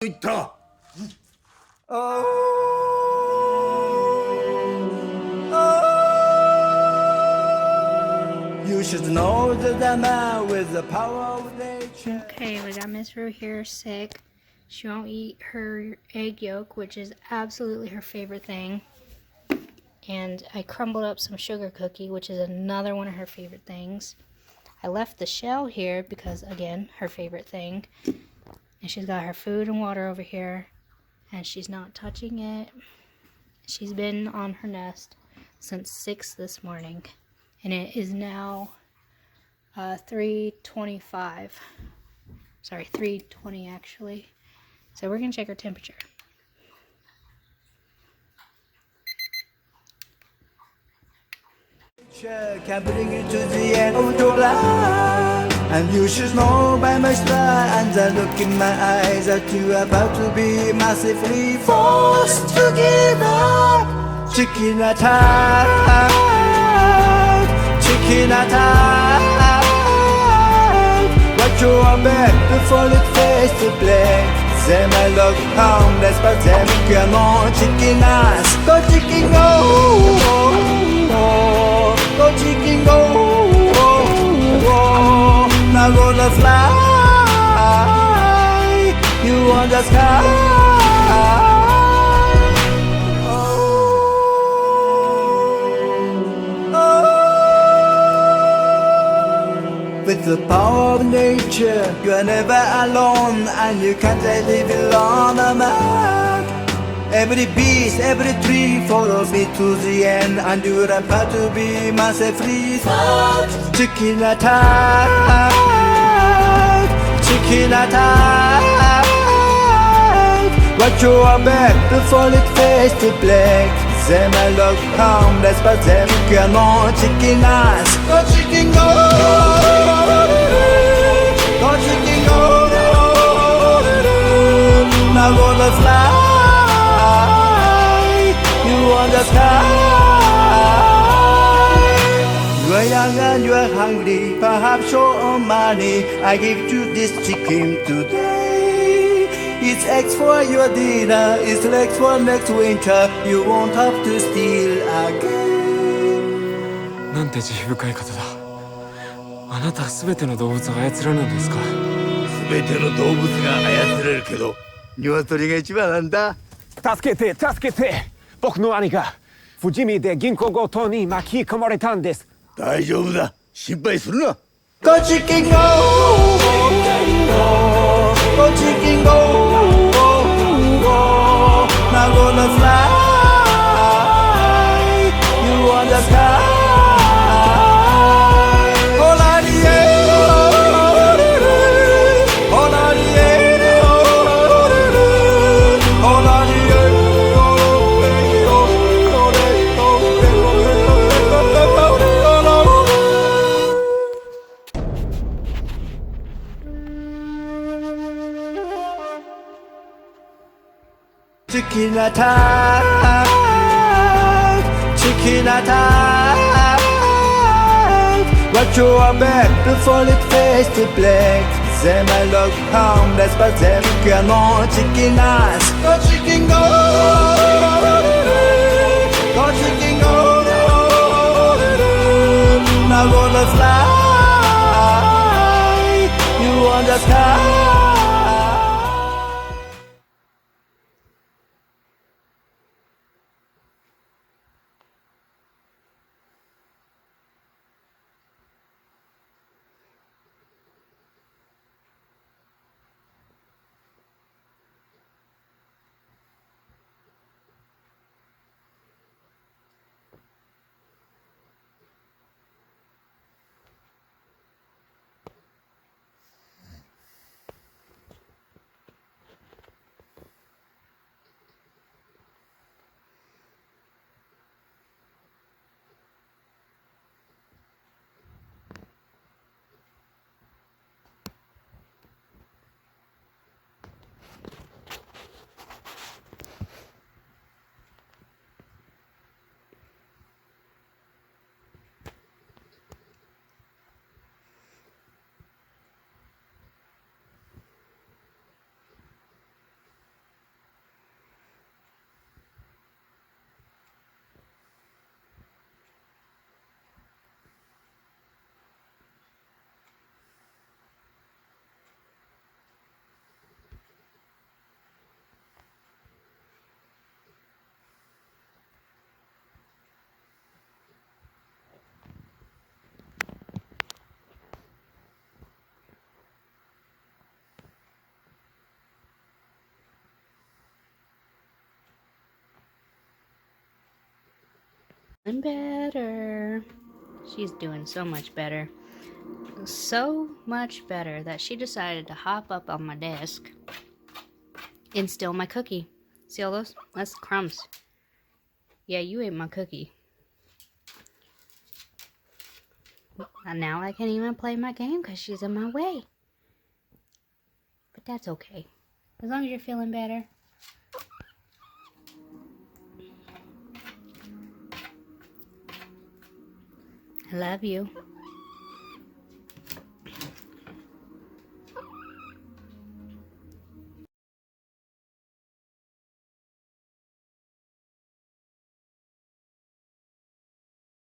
있다. You should know that I'm out with the power of nature. Okay, we got Miss Rue here sick. She won't eat her egg yolk, which is absolutely her favorite thing. And I crumbled up some sugar cookie, which is another one of her favorite things. I left the shell here because, again, her favorite thing. And she's got her food and water over here, and she's not touching it. She's been on her nest since 6 this morning, and it is now 3:25. Sorry, 3:20 actually. So we're gonna check her temperature. Can bring you to the end of your life. And you should know by my stride and the look in my eyes that you are about to be massively forced to give up. Chicken attack, chicken attack. Watch your back before it fades to black. Them I look harmless, but them can on chicken ass. Go chicken go, go chicken go. Now gonna fly, you on the sky. With the power of nature, you are never alone, and you can't live alone, man. Every beast, every tree follows me to the end, and you're about to be massively fucked. Chicken attack, chicken attack. Watch your back before it fades to black. Them I look harmless, but them can on chicken ass. Go chicken go, go chicken go. Now gonna fly, you on the sky. You are young and you are hungry, perhaps short on money. I give you this chicken today. It's eggs for your dinner, it's legs for next winter. You won't have to steal again. なんて慈悲深い方だ。あなたは全ての動物を操られるんですか。全ての動物が操れるけど、鶏が一番なんだ。助けて助けて、僕の兄が富士見で銀行強盗に巻き込まれたんです。大丈夫だ、心配するな。Go chicken go, go chicken go, now gonna fly, you on the sky. Chicken attack, chicken attack. Watch your back before it fades to black. Them I look harmless, but them can on chicken ass. Go chicken go, go chicken go. Now gonna fly, you on the sky. And better. She's doing so much better. So much better that she decided to hop up on my desk and steal my cookie. See all those? That's crumbs. Yeah, you ate my cookie. And now I can't even play my game because she's in my way. But that's okay. As long as you're feeling better. I love you.